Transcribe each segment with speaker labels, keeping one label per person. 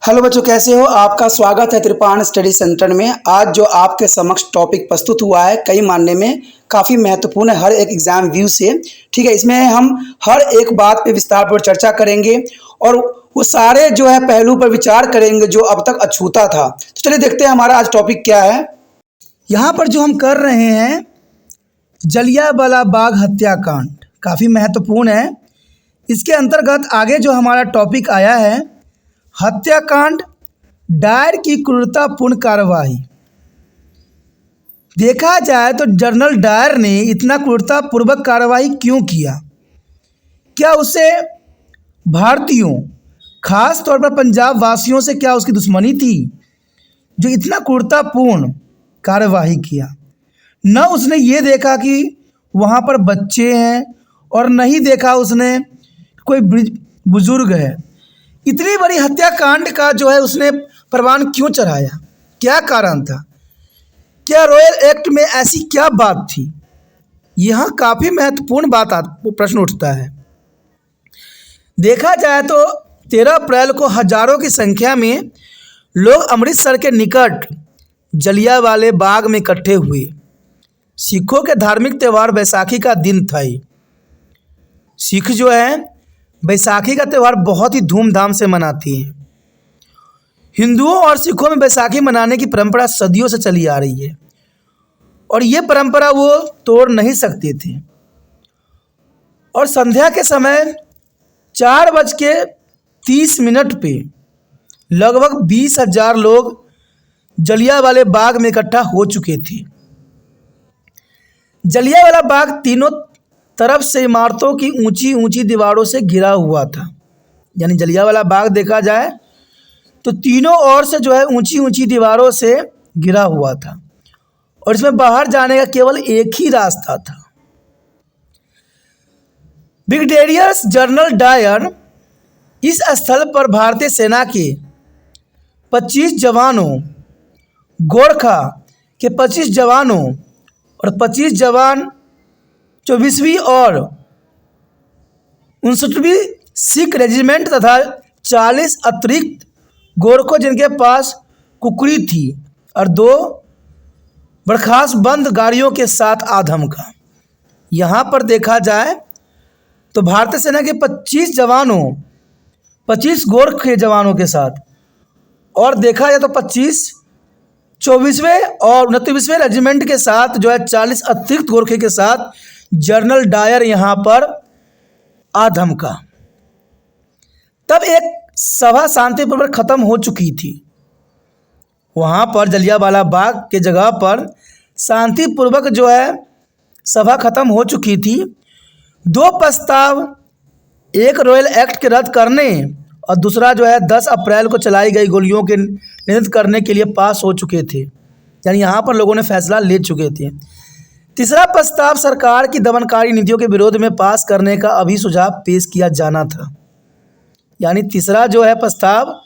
Speaker 1: Hello बच्चों, कैसे हो? आपका स्वागत है त्रिपाण स्टडी सेंटर में। आज जो आपके समक्ष टॉपिक प्रस्तुत हुआ है कई मानने में काफ़ी महत्वपूर्ण है हर एक एग्जाम व्यू से। ठीक है, इसमें हम हर एक बात पे विस्तार पर चर्चा करेंगे और वो सारे जो है पहलू पर विचार करेंगे जो अब तक अछूता था। तो चलिए देखते हैं हमारा आज टॉपिक क्या है। यहाँ पर जो हम कर रहे हैं जलियांवाला बाग हत्याकांड काफ़ी महत्वपूर्ण है। इसके अंतर्गत आगे जो हमारा टॉपिक आया है हत्याकांड, डायर की क्रूरतापूर्ण कार्यवाही। देखा जाए तो जनरल डायर ने इतना क्रूरतापूर्वक कार्यवाही क्यों किया? क्या उसे भारतीयों, खास तौर पर पंजाब वासियों से क्या उसकी दुश्मनी थी जो इतना क्रूरतापूर्ण कार्यवाही किया? न उसने ये देखा कि वहाँ पर बच्चे हैं और नहीं देखा उसने कोई बुजुर्ग है। इतनी बड़ी हत्याकांड का जो है उसने परवान क्यों चढ़ाया? क्या कारण था? क्या रॉयल एक्ट में ऐसी क्या बात थी? यहाँ काफ़ी महत्वपूर्ण प्रश्न उठता है। देखा जाए तो 13 अप्रैल को हजारों की संख्या में लोग अमृतसर के निकट जलियांवाले बाग में इकट्ठे हुए। सिखों के धार्मिक त्यौहार बैसाखी का दिन था। सिख जो है बैसाखी का त्यौहार बहुत ही धूमधाम से मनाती हैं। हिंदुओं और सिखों में बैसाखी मनाने की परंपरा सदियों से चली आ रही है और ये परंपरा वो तोड़ नहीं सकते थे। और संध्या के समय 4:30 पे लगभग 20,000 लोग जलियांवाले बाग में इकट्ठा हो चुके थे। जलियांवाला बाग तीनों तरफ से इमारतों की ऊंची ऊंची दीवारों से घिरा हुआ था। यानी जलियांवाला बाग देखा जाए तो तीनों ओर से जो है ऊंची ऊंची दीवारों से घिरा हुआ था और इसमें बाहर जाने का केवल एक ही रास्ता था। ब्रिगेडियर जनरल डायर इस स्थल पर भारतीय सेना के 25 जवानों, गोरखा के 25 जवानों और 25 जवान 24वीं और 59वीं सिख रेजिमेंट तथा 40 अतिरिक्त गोरखों जिनके पास कुकड़ी थी और 2 बर्खास्त बंद गाड़ियों के साथ आधम का। यहाँ पर देखा जाए तो भारतीय सेना के 25 जवानों, 25 गोरख के जवानों के साथ और देखा जाए तो 25 24वें और 29वें रेजिमेंट के साथ जो है 40 अतिरिक्त गोरखे के साथ जनरल डायर यहाँ पर आधम का। तब एक सभा शांतिपूर्वक खत्म हो चुकी थी। वहाँ पर जलियांवाला बाग के जगह पर शांतिपूर्वक जो है सभा खत्म हो चुकी थी। 2 प्रस्ताव, एक रॉयल एक्ट के रद्द करने और दूसरा जो है 10 अप्रैल को चलाई गई गोलियों के निरस्त करने के लिए पास हो चुके थे। यानी यहाँ पर लोगों ने फैसला ले चुके थे। तीसरा प्रस्ताव सरकार की दमनकारी नीतियों के विरोध में पास करने का अभी सुझाव पेश किया जाना था। यानी तीसरा जो है प्रस्ताव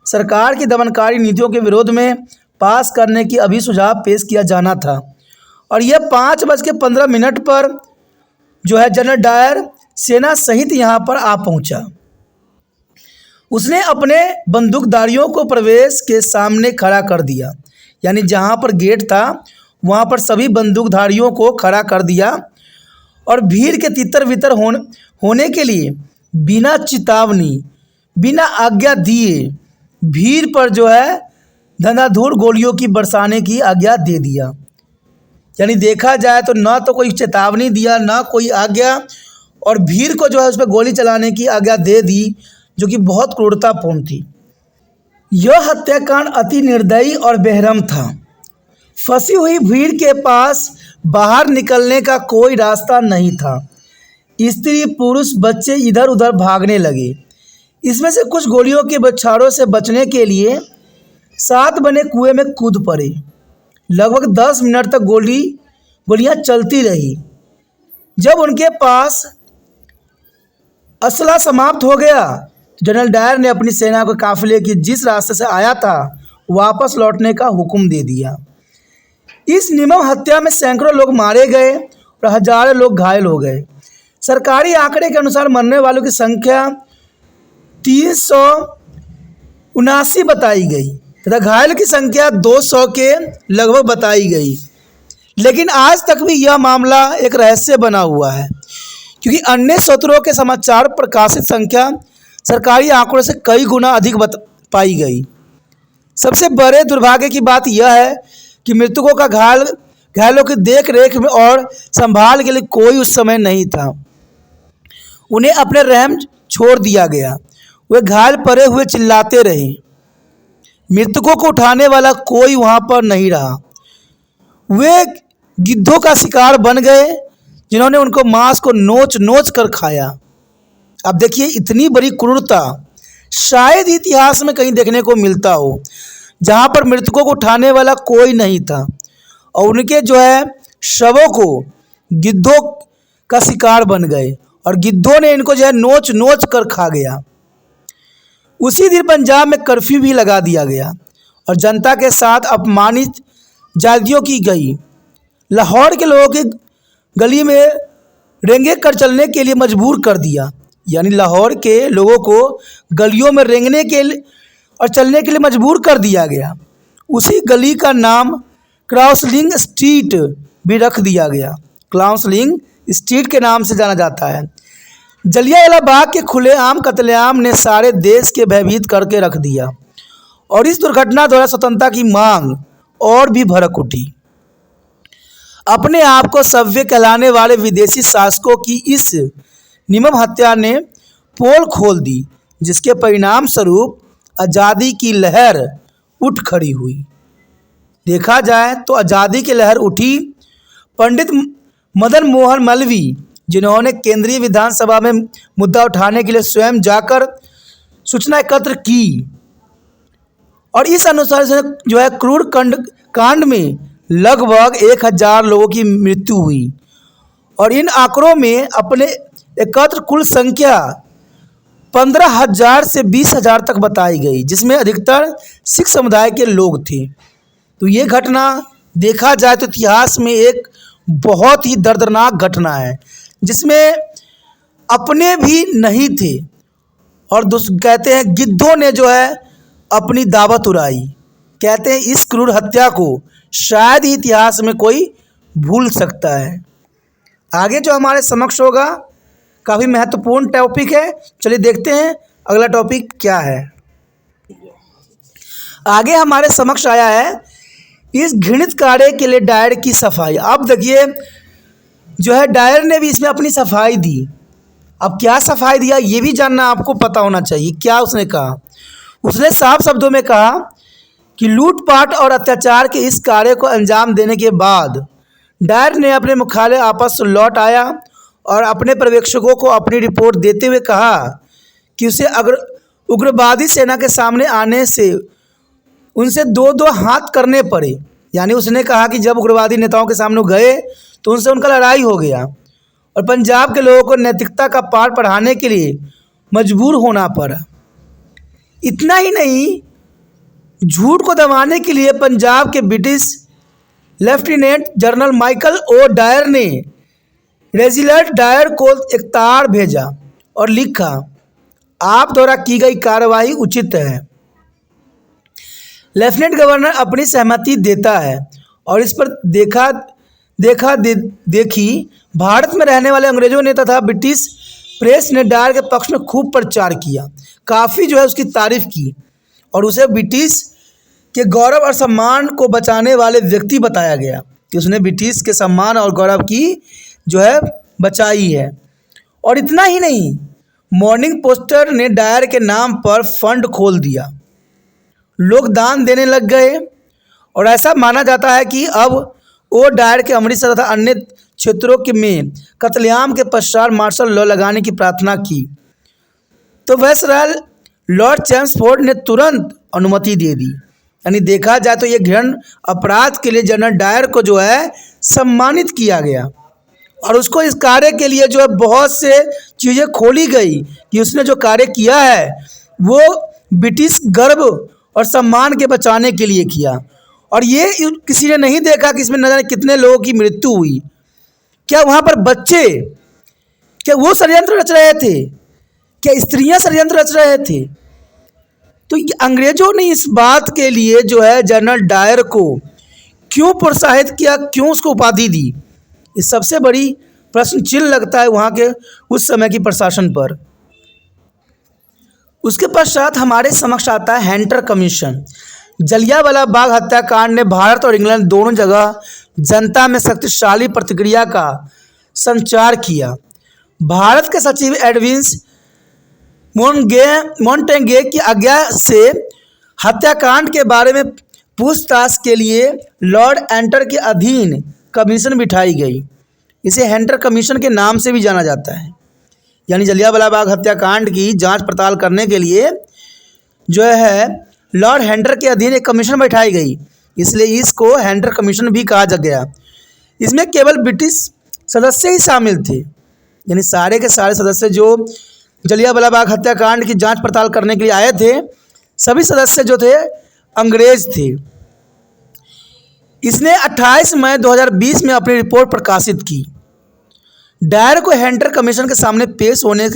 Speaker 1: सरकार की दमनकारी नीतियों के विरोध में पास करने की अभी सुझाव पेश किया जाना था। और यह 5:15 पर जो है जनरल डायर सेना सहित यहाँ पर आ पहुँचा। उसने अपने बंदूकधारियों को प्रवेश के सामने खड़ा कर दिया। यानी जहाँ पर गेट था वहाँ पर सभी बंदूकधारियों को खड़ा कर दिया और भीड़ के तितर बितर होने के लिए बिना चेतावनी, बिना आज्ञा दिए भीड़ पर जो है धंधाधूर गोलियों की बरसाने की आज्ञा दे दिया। यानी देखा जाए तो ना तो कोई चेतावनी दिया, ना कोई आज्ञा, और भीड़ को जो है उस पर गोली चलाने की आज्ञा दे दी, जो कि बहुत क्रूरतापूर्ण थी। यह हत्याकांड अति निर्दयी और बेरहम था। फंसी हुई भीड़ के पास बाहर निकलने का कोई रास्ता नहीं था। स्त्री, पुरुष, बच्चे इधर उधर भागने लगे। इसमें से कुछ गोलियों के बौछारों से बचने के लिए साथ बने कुएं में कूद पड़े। लगभग 10 मिनट तक गोलियां चलती रही। जब उनके पास असला समाप्त हो गया, जनरल डायर ने अपनी सेना को काफिले की जिस रास्ते से आया था वापस लौटने का हुक्म दे दिया। इस निर्मम हत्या में सैकड़ों लोग मारे गए और हजारों लोग घायल हो गए। सरकारी आंकड़े के अनुसार मरने वालों की संख्या 79 बताई गई तथा घायल की संख्या 200 के लगभग बताई गई। लेकिन आज तक भी यह मामला एक रहस्य बना हुआ है, क्योंकि अन्य स्रोतों के समाचार प्रकाशित संख्या सरकारी आंकड़ों से कई गुना अधिक पाई गई। सबसे बड़े दुर्भाग्य की बात यह है कि मृतकों का घायलों की देख रेख में और संभाल के लिए कोई उस समय नहीं था। उन्हें अपने रहम छोड़ दिया गया। वे घायल पड़े हुए चिल्लाते रहे। मृतकों को उठाने वाला कोई वहां पर नहीं रहा। वे गिद्धों का शिकार बन गए, जिन्होंने उनको मांस को नोच नोच कर खाया। अब देखिए, इतनी बड़ी क्रूरता शायद इतिहास में कहीं देखने को मिलता हो, जहां पर मृतकों को उठाने वाला कोई नहीं था और उनके शवों को गिद्धों का शिकार बन गए और गिद्धों ने इनको नोच नोच कर खा गया। उसी दिन पंजाब में कर्फ्यू भी लगा दिया गया और जनता के साथ अपमानित जातियों की गई। लाहौर के लोगों की गली में रेंगे कर चलने के लिए मजबूर कर दिया। यानी लाहौर के लोगों को गलियों में रेंगने के लिए और चलने के लिए मजबूर कर दिया गया। उसी गली का नाम क्राउसलिंग स्ट्रीट भी रख दिया गया। क्राउसलिंग स्ट्रीट के नाम से जाना जाता है। जलियांवाला बाग के खुलेआम कत्लेआम ने सारे देश के भयभीत करके रख दिया और इस दुर्घटना द्वारा स्वतंत्रता की मांग और भी भड़क उठी। अपने आप को सभ्य कहलाने वाले विदेशी शासकों की इस निर्मम हत्या ने पोल खोल दी, जिसके परिणाम स्वरूप आज़ादी की लहर उठ खड़ी हुई। देखा जाए तो आज़ादी की लहर उठी पंडित मदन मोहन मालवीय, जिन्होंने केंद्रीय विधानसभा में मुद्दा उठाने के लिए स्वयं जाकर सूचना एकत्र की और इस अनुसार से क्रूर कांड में लगभग 1000 लोगों की मृत्यु हुई और इन आंकड़ों में अपने एकत्र कुल संख्या 15,000 से 20,000 तक बताई गई, जिसमें अधिकतर सिख समुदाय के लोग थे। तो ये घटना देखा जाए तो इतिहास में एक बहुत ही दर्दनाक घटना है, जिसमें अपने भी नहीं थे और कहते हैं गिद्धों ने अपनी दावत उड़ाई। कहते हैं इस क्रूर हत्या को शायद ही इतिहास में कोई भूल सकता है। आगे जो हमारे समक्ष होगा काफ़ी महत्वपूर्ण टॉपिक है। चलिए देखते हैं अगला टॉपिक क्या है। आगे हमारे समक्ष आया है इस घृणित कार्य के लिए डायर की सफाई। अब देखिए डायर ने भी इसमें अपनी सफाई दी। अब क्या सफाई दिया ये भी जानना आपको पता होना चाहिए। क्या उसने कहा? उसने साफ शब्दों में कहा कि लूटपाट और अत्याचार के इस कार्य को अंजाम देने के बाद डायर ने अपने मुख्यालय वापस लौट आया और अपने पर्यवेक्षकों को अपनी रिपोर्ट देते हुए कहा कि उसे अगर उग्रवादी सेना के सामने आने से उनसे दो दो हाथ करने पड़े। यानी उसने कहा कि जब उग्रवादी नेताओं के सामने गए तो उनसे उनका लड़ाई हो गया और पंजाब के लोगों को नैतिकता का पाठ पढ़ाने के लिए मजबूर होना पड़ा। इतना ही नहीं, झूठ को दबाने के लिए पंजाब के British lieutenant general Michael O'Dwyer ने रेजिनाल्ड डायर को एक तार भेजा और लिखा, आप द्वारा की गई कार्रवाई उचित है। लेफ्टिनेंट गवर्नर अपनी सहमति देता है और इस पर देखी भारत में रहने वाले अंग्रेजों ने तथा ब्रिटिश प्रेस ने डायर के पक्ष में खूब प्रचार किया। काफ़ी उसकी तारीफ की और उसे ब्रिटिश के गौरव और सम्मान को बचाने वाले व्यक्ति बताया गया कि उसने ब्रिटिश के सम्मान और गौरव की बचाई है। और इतना ही नहीं, मॉर्निंग पोस्टर ने डायर के नाम पर फंड खोल दिया। लोग दान देने लग गए और ऐसा माना जाता है कि अब वो डायर के अमृतसर तथा अन्य क्षेत्रों के में कत्लेआम के पश्चात मार्शल लॉ लगाने की प्रार्थना की तो वायसराय लॉर्ड चैम्सफोर्ड ने तुरंत अनुमति दे दी। यानी देखा जाए तो ये घृण अपराध के लिए जनरल डायर को सम्मानित किया गया और उसको इस कार्य के लिए बहुत से चीज़ें खोली गई कि उसने जो कार्य किया है वो ब्रिटिश गर्व और सम्मान के बचाने के लिए किया। और ये किसी ने नहीं देखा कि इसमें न जाने कितने लोगों की मृत्यु हुई। क्या वहाँ पर बच्चे, क्या वो षड्यंत्र रच रहे थे? क्या स्त्रियाँ षड्यंत्र रच रहे थे? तो अंग्रेजों ने इस बात के लिए जो है जनरल डायर को क्यों प्रोत्साहित किया, क्यों उसको उपाधि दी, ये सबसे बड़ी प्रश्न चिन्ह लगता है वहाँ के उस समय की प्रशासन पर। उसके पश्चात हमारे समक्ष आता है हैंटर कमीशन। जलियांवाला बाग हत्याकांड ने भारत और इंग्लैंड दोनों जगह जनता में शक्तिशाली प्रतिक्रिया का संचार किया। भारत के सचिव एडविन्स मोंटेगे की आज्ञा से हत्याकांड के बारे में पूछताछ के लिए लॉर्ड हैंटर के अधीन कमीशन बिठाई गई। इसे हैंटर कमीशन के नाम से भी जाना जाता है। यानी जलियांवाला बाग हत्याकांड की जांच पड़ताल करने के लिए जो है लॉर्ड हैंटर के अधीन एक कमीशन बैठाई गई, इसलिए इसको हैंटर कमीशन भी कहा गया। इसमें केवल ब्रिटिश सदस्य ही शामिल थे, यानी सारे के सारे सदस्य जो जलियांवाला बाग हत्याकांड की जांच पड़ताल करने के लिए आए थे, सभी सदस्य जो थे अंग्रेज थे। इसने 28 मई 2020 में अपनी रिपोर्ट प्रकाशित की। डायर को हैंटर कमीशन के सामने पेश होने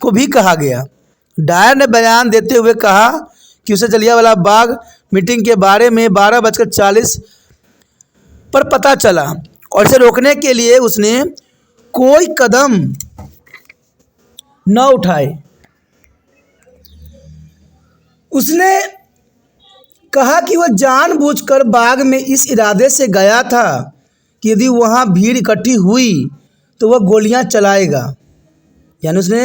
Speaker 1: को भी कहा गया। डायर ने बयान देते हुए कहा कि उसे जलियांवाला बाग मीटिंग के बारे में 12:40 पर पता चला और इसे रोकने के लिए उसने कोई कदम न उठाए। उसने कहा कि वह जानबूझकर बाग में इस इरादे से गया था कि यदि वहाँ भीड़ इकट्ठी हुई तो वह गोलियां चलाएगा। यानी उसने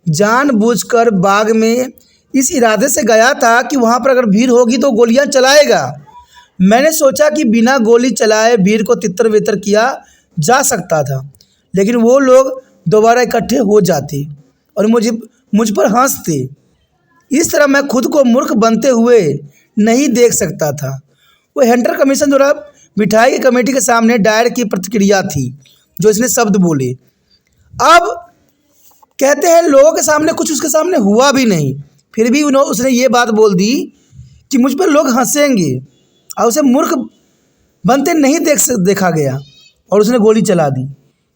Speaker 1: जानबूझकर बाग में इस इरादे से गया था कि वहाँ पर अगर भीड़ होगी तो गोलियां चलाएगा। मैंने सोचा कि बिना गोली चलाए भीड़ को तितर बितर किया जा सकता था, लेकिन वो लोग दोबारा इकट्ठे हो जाते और मुझ पर हंसते। इस तरह मैं खुद को मूर्ख बनते हुए नहीं देख सकता था। वो हैंटर कमीशन द्वारा बिठाई गई कमेटी के सामने डायर की प्रतिक्रिया थी, जो इसने शब्द बोले। अब कहते हैं लोगों के सामने कुछ उसके सामने हुआ भी नहीं, फिर भी उसने ये बात बोल दी कि मुझ पर लोग हंसेंगे, और उसे मूर्ख बनते नहीं देखा गया और उसने गोली चला दी।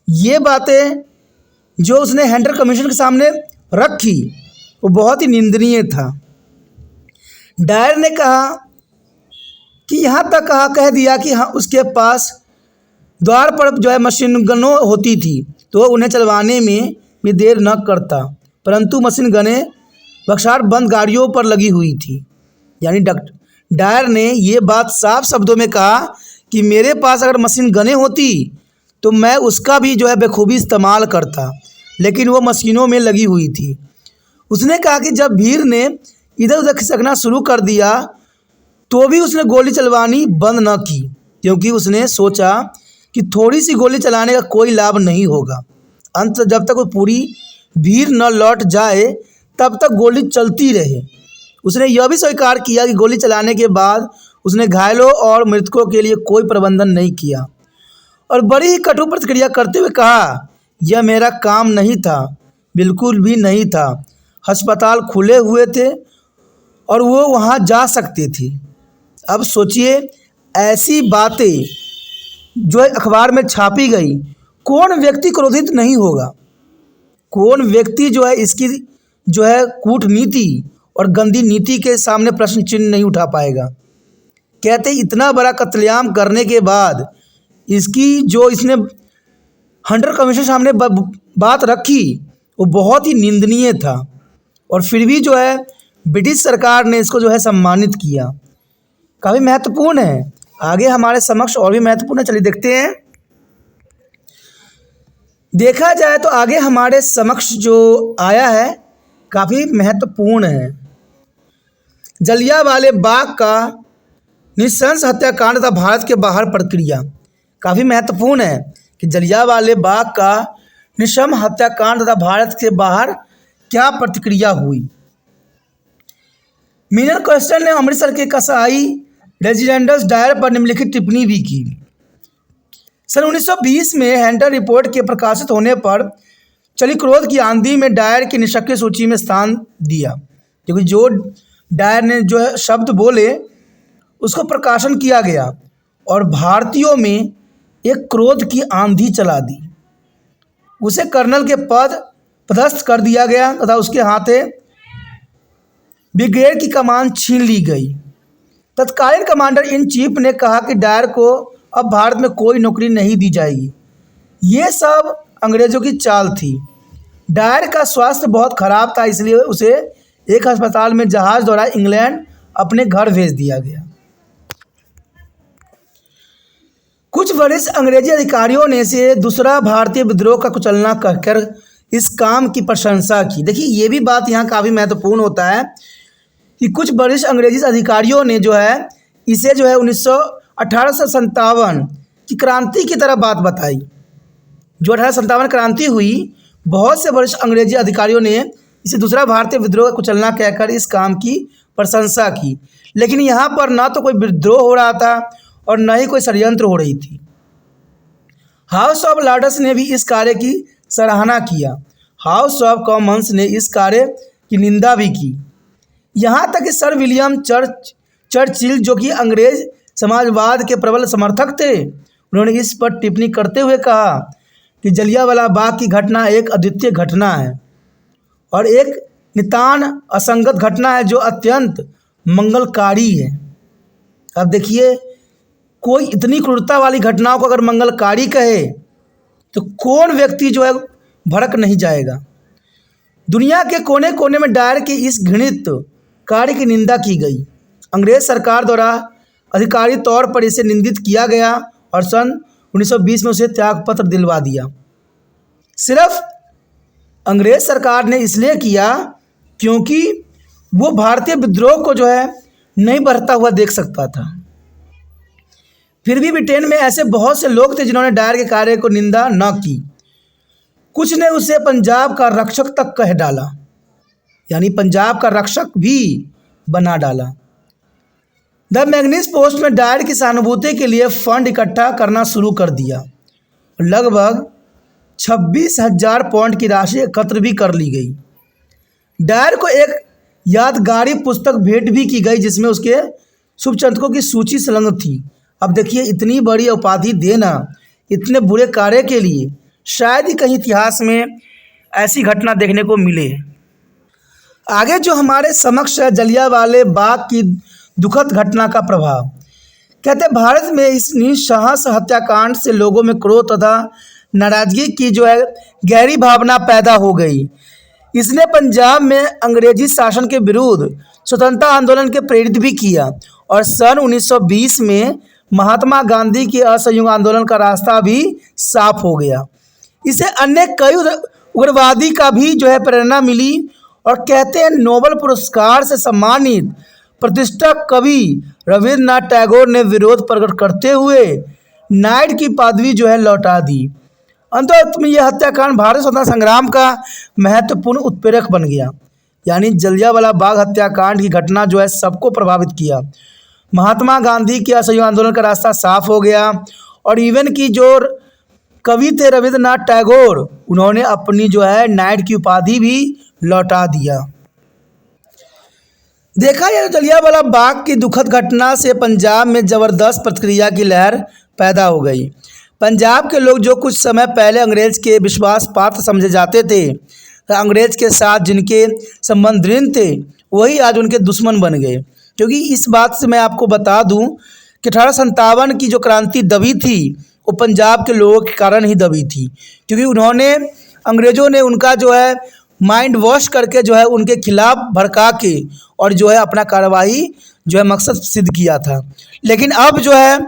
Speaker 1: ये बातें जो उसने हैंटर कमीशन के सामने रखी वो बहुत ही निंदनीय था। डायर ने कहा कि यहाँ तक कह दिया कि हाँ उसके पास द्वार पर जो है मशीन गनों होती थी तो उन्हें चलवाने में भी देर न करता, परंतु मशीन गनें बक्सार बंद गाड़ियों पर लगी हुई थी। यानी डायर ने ये बात साफ शब्दों में कहा कि मेरे पास अगर मशीन गनें होती तो मैं उसका भी जो है बखूबी इस्तेमाल करता, लेकिन वो मशीनों में लगी हुई थी। उसने कहा कि जब भीड़ ने इधर उधर खिसकना शुरू कर दिया तो भी उसने गोली चलवानी बंद न की, क्योंकि उसने सोचा कि थोड़ी सी गोली चलाने का कोई लाभ नहीं होगा। अंत जब तक वो पूरी भीड़ न लौट जाए तब तक गोली चलती रहे। उसने यह भी स्वीकार किया कि गोली चलाने के बाद उसने घायलों और मृतकों के लिए कोई प्रबंधन नहीं किया और बड़ी ही कटु प्रतिक्रिया करते हुए कहा, यह मेरा काम नहीं था, बिल्कुल भी नहीं था। अस्पताल खुले हुए थे और वो वहाँ जा सकते थे। अब सोचिए, ऐसी बातें जो है अखबार में छापी गई, कौन व्यक्ति क्रोधित नहीं होगा? कौन व्यक्ति जो है इसकी जो है कूटनीति और गंदी नीति के सामने प्रश्न चिन्ह नहीं उठा पाएगा? कहते इतना बड़ा कत्लेआम करने के बाद इसकी जो इसने हंटर कमीशन सामने बात रखी वो बहुत ही निंदनीय था, और फिर भी जो है ब्रिटिश सरकार ने इसको जो है सम्मानित किया। काफ़ी महत्वपूर्ण है। आगे हमारे समक्ष और भी महत्वपूर्ण है, चलिए देखते हैं। देखा जाए तो आगे हमारे समक्ष जो आया है काफ़ी महत्वपूर्ण है। जलियांवाले बाग का नृशंस हत्याकांड तथा भारत के बाहर प्रक्रिया। काफ़ी महत्वपूर्ण है कि जलियांवाले बाग का नृशंस हत्याकांड तथा भारत के बाहर क्या प्रतिक्रिया हुई। मिनल क्वेश्चन ने अमृतसर के कसाई रेजिडेंटस डायर पर निम्नलिखित टिप्पणी भी की। सन 1920 में हैंटर रिपोर्ट के प्रकाशित होने पर चली क्रोध की आंधी में डायर की निष्क्रिय सूची में स्थान दिया, क्योंकि जो डायर ने जो है शब्द बोले उसको प्रकाशन किया गया और भारतीयों में एक क्रोध की आंधी चला दी। उसे कर्नल के पद पदस्थ कर दिया गया तथा उसके हाथे ब्रिगेड की कमान छीन ली गई। तत्कालीन कमांडर इन चीफ ने कहा कि डायर को अब भारत में कोई नौकरी नहीं दी जाएगी। ये सब अंग्रेज़ों की चाल थी। डायर का स्वास्थ्य बहुत खराब था, इसलिए उसे एक अस्पताल में जहाज़ द्वारा इंग्लैंड अपने घर भेज दिया गया। कुछ वरिष्ठ अंग्रेजी अधिकारियों ने इसे दूसरा भारतीय विद्रोह का कुचलना कहकर इस काम की प्रशंसा की। देखिए, ये भी बात यहाँ काफ़ी महत्वपूर्ण होता है कि कुछ वरिष्ठ अंग्रेजी अधिकारियों ने जो है इसे जो है 1857 की क्रांति की तरह बात बताई। जो 1857 क्रांति हुई, बहुत से वरिष्ठ अंग्रेजी अधिकारियों ने इसे दूसरा भारतीय विद्रोह का कुचलना कहकर इस काम की प्रशंसा की। लेकिन यहाँ पर ना तो कोई विद्रोह हो रहा था और न ही कोई षड्यंत्र हो रही थी। हाउस ऑफ लॉर्ड्स ने भी इस कार्य की सराहना किया। हाउस ऑफ कॉमन्स ने इस कार्य की निंदा भी की। यहाँ तक कि सर विलियम चर्चिल, जो कि अंग्रेज समाजवाद के प्रबल समर्थक थे, उन्होंने इस पर टिप्पणी करते हुए कहा कि जलियांवाला बाग की घटना एक अद्वितीय घटना है और एक नितान असंगत घटना है जो अत्यंत मंगलकारी है। अब देखिए, कोई इतनी क्रूरता वाली घटनाओं को अगर मंगलकारी कहे तो कौन व्यक्ति जो है भड़क नहीं जाएगा। दुनिया के कोने कोने में डायर के इस घृणित कार्य की निंदा की गई। अंग्रेज सरकार द्वारा अधिकारिक तौर पर इसे निंदित किया गया और सन 1920 में उसे त्यागपत्र दिलवा दिया। सिर्फ अंग्रेज सरकार ने इसलिए किया क्योंकि वो भारतीय विद्रोह को जो है नहीं बढ़ता हुआ देख सकता था। फिर भी ब्रिटेन में ऐसे बहुत से लोग थे जिन्होंने डायर के कार्य को निंदा न की। कुछ ने उसे पंजाब का रक्षक तक कह डाला, यानी पंजाब का रक्षक भी बना डाला। द मैग्निस पोस्ट में डायर की सहानुभूति के लिए फंड इकट्ठा करना शुरू कर दिया। लगभग 26,000 पाउंड की राशि एकत्र भी कर ली गई। डायर को एक यादगारी पुस्तक भेंट भी की गई जिसमें उसके शुभचिंतकों की सूची संलग्न थी। अब देखिए, इतनी बड़ी उपाधि देना इतने बुरे कार्य के लिए शायद ही कहीं इतिहास में ऐसी घटना देखने को मिले। आगे जो हमारे समक्ष है जलियांवाले बाग की दुखद घटना का प्रभाव। कहते हैं, भारत में इस निस्साहस हत्याकांड से लोगों में क्रोध तथा नाराजगी की जो है गहरी भावना पैदा हो गई। इसने पंजाब में अंग्रेजी शासन के विरुद्ध स्वतंत्रता आंदोलन के प्रेरित भी किया और सन 1920 में महात्मा गांधी के असहयोग आंदोलन का रास्ता भी साफ हो गया। इसे अन्य कई उग्रवादी का भी जो है प्रेरणा मिली और कहते हैं नोबेल पुरस्कार से सम्मानित प्रतिष्ठित कवि रविन्द्रनाथ टैगोर ने विरोध प्रकट करते हुए नाइट की पदवी जो है लौटा दी। अंत में यह हत्याकांड भारत स्वतंत्रता संग्राम का महत्वपूर्ण उत्प्रेरक बन गया। यानी जलियांवाला बाग हत्याकांड की घटना जो है सबको प्रभावित किया। महात्मा गांधी के असहयोग आंदोलन का रास्ता साफ हो गया और इवन की जो कवि थे रविन्द्रनाथ टैगोर, उन्होंने अपनी जो है नाइट की उपाधि भी लौटा दिया। देखा जाए तो जलियांवाला बाग की दुखद घटना से पंजाब में ज़बरदस्त प्रतिक्रिया की लहर पैदा हो गई। पंजाब के लोग जो कुछ समय पहले अंग्रेज के विश्वास पात्र समझे जाते थे, अंग्रेज के साथ जिनके संबंध दृढ़ थे, वही आज उनके दुश्मन बन गए। क्योंकि इस बात से मैं आपको बता दूं कि 1857 की जो क्रांति दबी थी वो पंजाब के लोगों के कारण ही दबी थी। क्योंकि उन्होंने अंग्रेज़ों ने उनका जो है माइंड वॉश करके जो है उनके खिलाफ भड़का के और जो है अपना कार्रवाई जो है मकसद सिद्ध किया था। लेकिन अब जो है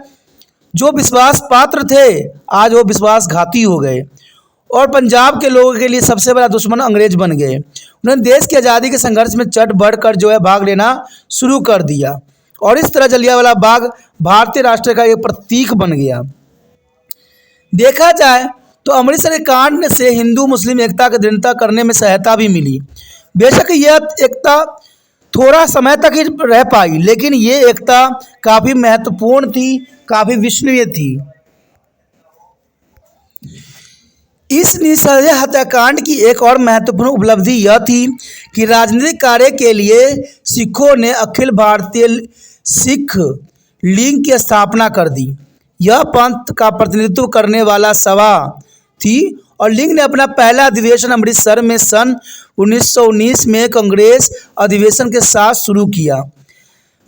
Speaker 1: जो विश्वास पात्र थे आज वो विश्वासघाती हो गए और पंजाब के लोगों के लिए सबसे बड़ा दुश्मन अंग्रेज बन गए। उन्होंने देश की आज़ादी के संघर्ष में चढ़ बढ़कर जो है भाग लेना शुरू कर दिया और इस तरह जलियांवाला बाग भारतीय राष्ट्र का एक प्रतीक बन गया। देखा जाए तो अमृतसर के कांड से हिंदू मुस्लिम एकता की दृढ़ता करने में सहायता भी मिली। बेशक यह एकता थोड़ा समय तक ही रह पाई, लेकिन ये एकता काफ़ी महत्वपूर्ण थी, काफ़ी विश्वसनीय थी। इस निसंदेह हत्याकांड की एक और महत्वपूर्ण उपलब्धि यह थी कि राजनीतिक कार्य के लिए सिखों ने अखिल भारतीय सिख लीग की स्थापना कर दी। यह पंथ का प्रतिनिधित्व करने वाला सभा थी और लीग ने अपना पहला अधिवेशन अमृतसर में सन 1919 में कांग्रेस अधिवेशन के साथ शुरू किया।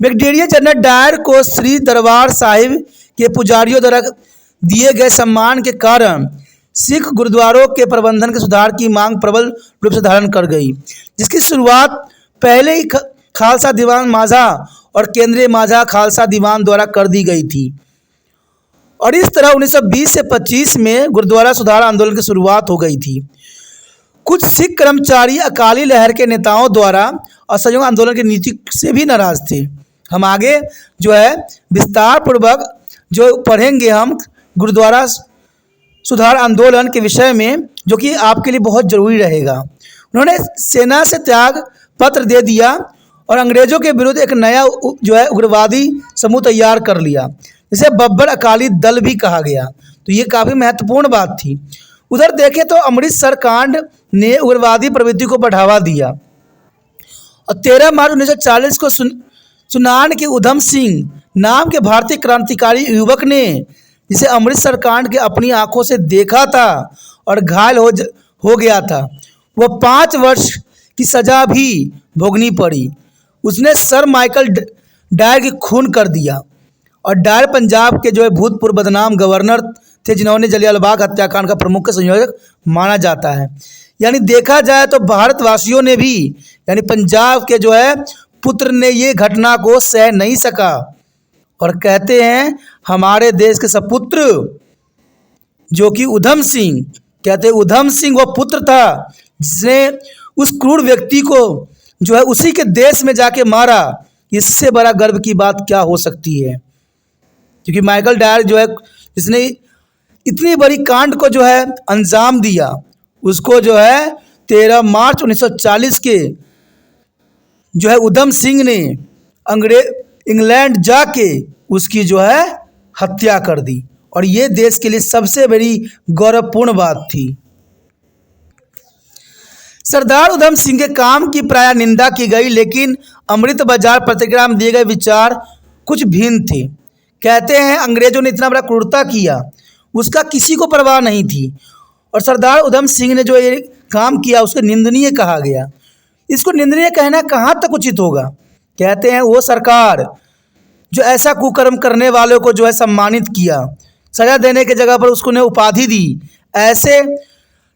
Speaker 1: ब्रिगेडियर जनरल डायर को श्री दरबार साहिब के पुजारियों द्वारा दिए गए सम्मान के कारण सिख गुरुद्वारों के प्रबंधन के सुधार की मांग प्रबल रूप से धारण कर गई, जिसकी शुरुआत पहले ही खालसा दीवान माझा और केंद्रीय माझा खालसा दीवान द्वारा कर दी गई थी। और इस तरह 1920 से 25 में गुरुद्वारा सुधार आंदोलन की शुरुआत हो गई थी। कुछ सिख कर्मचारी अकाली लहर के नेताओं द्वारा असहयोग आंदोलन की नीति से भी नाराज थे। हम आगे जो है विस्तार पूर्वक जो पढ़ेंगे हम गुरुद्वारा सुधार आंदोलन के विषय में, जो कि आपके लिए बहुत ज़रूरी रहेगा। उन्होंने सेना से त्याग पत्र दे दिया और अंग्रेज़ों के विरुद्ध एक नया जो है उग्रवादी समूह तैयार कर लिया, जिसे बब्बर अकाली दल भी कहा गया। तो ये काफ़ी महत्वपूर्ण बात थी। उधर देखें तो अमृतसर कांड ने उग्रवादी प्रवृत्ति को बढ़ावा दिया और 13 मार्च 1940 को सुनान के उधम सिंह नाम के भारतीय क्रांतिकारी युवक ने, जिसे अमृतसर कांड के अपनी आंखों से देखा था और घायल हो गया था, वह 5 वर्ष की सजा भी भोगनी पड़ी। उसने सर माइकल डायर की खून कर दिया। और डायर पंजाब के जो है भूतपूर्व बदनाम गवर्नर थे, जिन्होंने जलियांवाला बाग हत्याकांड का प्रमुख संयोजक माना जाता है। यानी देखा जाए तो भारतवासियों ने भी, यानी पंजाब के जो है पुत्र ने ये घटना को सह नहीं सका और कहते हैं हमारे देश के सपुत्र जो कि उधम सिंह, कहते हैं उधम सिंह वो पुत्र था जिसने उस क्रूर व्यक्ति को जो है उसी के देश में जाके मारा। इससे बड़ा गर्व की बात क्या हो सकती है, क्योंकि माइकल डायर जो है जिसने इतनी बड़ी कांड को जो है अंजाम दिया, उसको जो है 13 मार्च 1940 के जो है उधम सिंह ने इंग्लैंड जाके उसकी जो है हत्या कर दी। और ये देश के लिए सबसे बड़ी गौरवपूर्ण बात थी। सरदार उधम सिंह के काम की प्राय निंदा की गई, लेकिन अमृत बाजार पत्रिका में दिए गए विचार कुछ भिन्न थे। कहते हैं अंग्रेजों ने इतना बड़ा क्रूरता किया, उसका किसी को परवाह नहीं थी और सरदार उधम सिंह ने जो ये काम किया उसको निंदनीय कहा गया। इसको निंदनीय कहना कहाँ तक उचित होगा। कहते हैं वो सरकार जो ऐसा कुकर्म करने वालों को जो है सम्मानित किया, सजा देने की जगह पर उसको ने उपाधि दी, ऐसे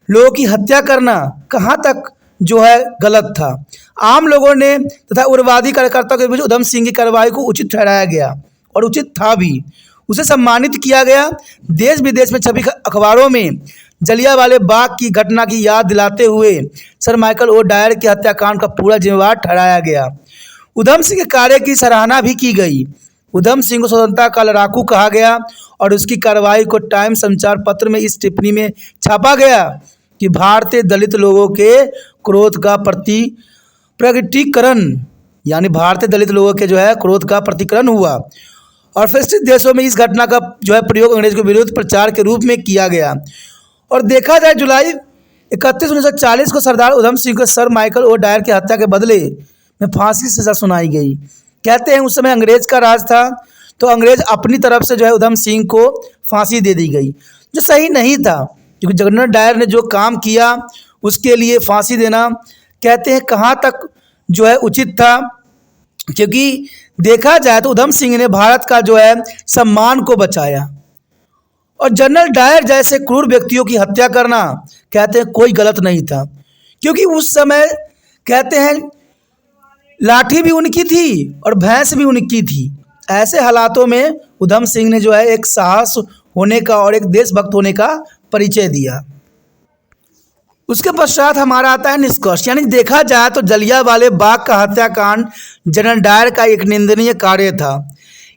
Speaker 1: लोगों की हत्या करना कहाँ तक जो है गलत था। आम लोगों ने तथा उग्रवादी कार्यकर्ताओं के बीच उधम सिंह की कार्रवाई को उचित ठहराया गया और उचित था भी। उसे सम्मानित किया गया। देश विदेश में छपी अखबारों में जलियांवाला बाग की घटना की याद दिलाते हुए सर माइकल ओ डायर के हत्याकांड का पूरा जिम्मेवार ठहराया गया। उधम सिंह के कार्य की सराहना भी की गई। उधम सिंह को स्वतंत्रता का लड़ाकू कहा गया और उसकी कार्रवाई को टाइम समाचार पत्र में इस टिप्पणी में छापा गया कि भारतीय दलित लोगों के क्रोध का प्रकटीकरण, यानी भारतीय दलित लोगों के जो है क्रोध का प्रतिकरण हुआ और विकसित देशों में इस घटना का जो है प्रयोग अंग्रेज के विरुद्ध प्रचार के रूप में किया गया। और देखा जाए जुलाई 31 1940 को सरदार उधम सिंह को सर माइकल ओ डायर की हत्या के बदले में फांसी की सजा सुनाई गई। कहते हैं उस समय अंग्रेज का राज था, तो अंग्रेज अपनी तरफ से जो है उधम सिंह को फांसी दे दी गई, जो सही नहीं था, क्योंकि जनरल डायर ने जो काम किया उसके लिए फांसी देना कहते हैं कहाँ तक जो है उचित था। क्योंकि देखा जाए तो उधम सिंह ने भारत का जो है सम्मान को बचाया और जनरल डायर जैसे क्रूर व्यक्तियों की हत्या करना कहते हैं कोई गलत नहीं था, क्योंकि उस समय कहते हैं लाठी भी उनकी थी और भैंस भी उनकी थी। ऐसे हालातों में उधम सिंह ने जो है एक साहस होने का और एक देशभक्त होने का परिचय दिया। उसके पश्चात हमारा आता है निष्कर्ष, यानी देखा जाए तो जलियांवाला बाग का हत्याकांड जनरल डायर का एक निंदनीय कार्य था।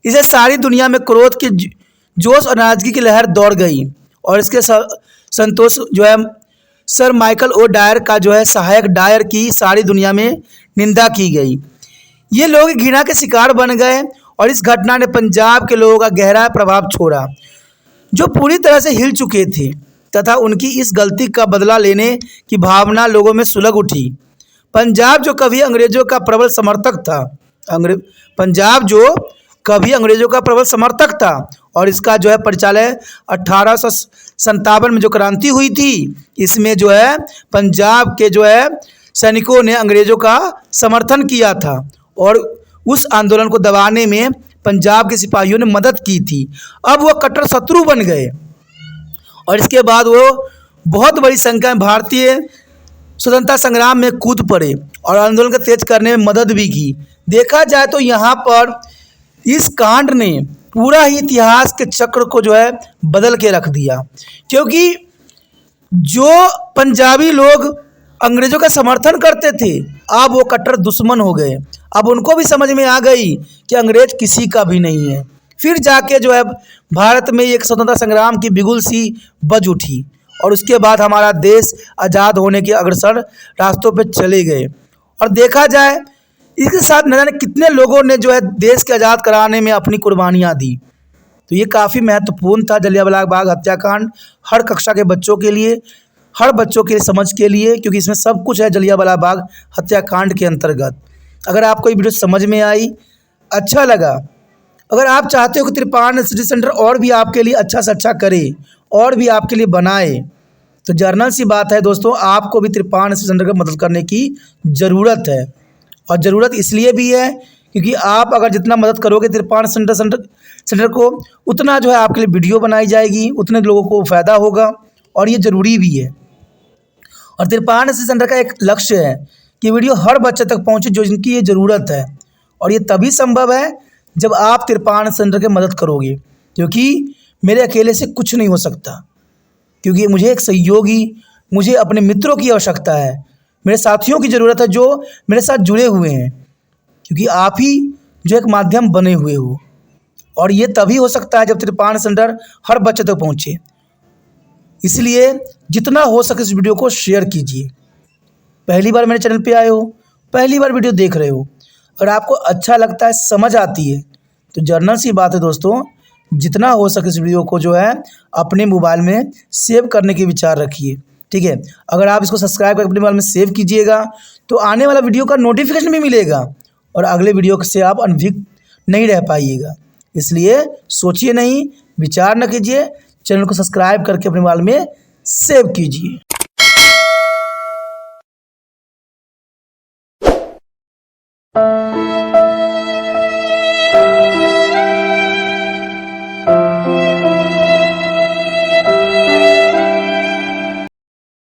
Speaker 1: इसे सारी दुनिया में क्रोध की जोश और नाराजगी की लहर दौड़ गई और इसके संतोष जो है सर माइकल ओ डायर का जो है सहायक डायर की सारी दुनिया में निंदा की गई। ये लोग घृणा के शिकार बन गए और इस घटना ने पंजाब के लोगों का गहरा प्रभाव छोड़ा, जो पूरी तरह से हिल चुके थे, तथा उनकी इस गलती का बदला लेने की भावना लोगों में सुलग उठी। पंजाब जो कभी अंग्रेजों का प्रबल समर्थक था, पंजाब जो कभी अंग्रेजों का प्रबल समर्थक था और इसका जो है परिचालन 57 में जो क्रांति हुई थी, इसमें जो है पंजाब के जो है सैनिकों ने अंग्रेज़ों का समर्थन किया था और उस आंदोलन को दबाने में पंजाब के सिपाहियों ने मदद की थी। अब वो कट्टर शत्रु बन गए और इसके बाद वो बहुत बड़ी संख्या में भारतीय स्वतंत्रता संग्राम में कूद पड़े और आंदोलन को तेज करने में मदद भी की। देखा जाए तो यहाँ पर इस कांड ने पूरा ही इतिहास के चक्र को जो है बदल के रख दिया, क्योंकि जो पंजाबी लोग अंग्रेज़ों का समर्थन करते थे अब वो कट्टर दुश्मन हो गए। अब उनको भी समझ में आ गई कि अंग्रेज किसी का भी नहीं है। फिर जाके जो है भारत में एक स्वतंत्रता संग्राम की बिगुल सी बज उठी और उसके बाद हमारा देश आज़ाद होने के अग्रसर रास्तों पे चले गए। और देखा जाए इसके साथ न जाने कितने लोगों ने जो है देश के आज़ाद कराने में अपनी कुर्बानियाँ दी। तो ये काफ़ी महत्वपूर्ण था जलियांवाला बाग हत्याकांड, हर कक्षा के बच्चों के लिए, हर बच्चों के समझ के लिए, क्योंकि इसमें सब कुछ है जलियांवाला बाग हत्याकांड के अंतर्गत। अगर आपको ये वीडियो समझ में आई, अच्छा लगा, अगर आप चाहते हो कि तिरपान सिटी सेंटर और भी आपके लिए अच्छा से अच्छा करे और भी आपके लिए बनाए, तो जर्नल सी बात है दोस्तों, आपको भी तिरपान सिटी सेंटर की मदद करने की ज़रूरत है। और ज़रूरत इसलिए भी है क्योंकि आप अगर जितना मदद करोगे तिरपान सेंटर को, उतना जो है आपके लिए वीडियो बनाई जाएगी, उतने लोगों को फ़ायदा होगा और ये ज़रूरी भी है। और तिरपान सिटी सेंटर का एक लक्ष्य है कि वीडियो हर बच्चे तक पहुँचे जो जिनकी ये ज़रूरत है, और ये तभी संभव है जब आप तिरपान सेंटर की मदद करोगे, क्योंकि मेरे अकेले से कुछ नहीं हो सकता, क्योंकि मुझे एक सहयोगी, मुझे अपने मित्रों की आवश्यकता है, मेरे साथियों की ज़रूरत है जो मेरे साथ जुड़े हुए हैं, क्योंकि आप ही जो एक माध्यम बने हुए हो। और ये तभी हो सकता है जब तिरपान सेंटर हर बच्चे तक पहुँचे। इसलिए जितना हो सके इस वीडियो को शेयर कीजिए। पहली बार मेरे चैनल पे आए हो, पहली बार वीडियो देख रहे हो, अगर आपको अच्छा लगता है, समझ आती है, तो जर्नल सी बात है दोस्तों, जितना हो सके इस वीडियो को जो है अपने मोबाइल में सेव करने के विचार रखिए, ठीक है। अगर आप इसको सब्सक्राइब करके अपने मोबाइल में सेव कीजिएगा तो आने वाला वीडियो का नोटिफिकेशन भी मिलेगा और अगले वीडियो से आप अनभिज्ञ नहीं रह पाइएगा। इसलिए सोचिए नहीं, विचार न कीजिए, चैनल को सब्सक्राइब करके अपने मोबाइल में सेव कीजिए।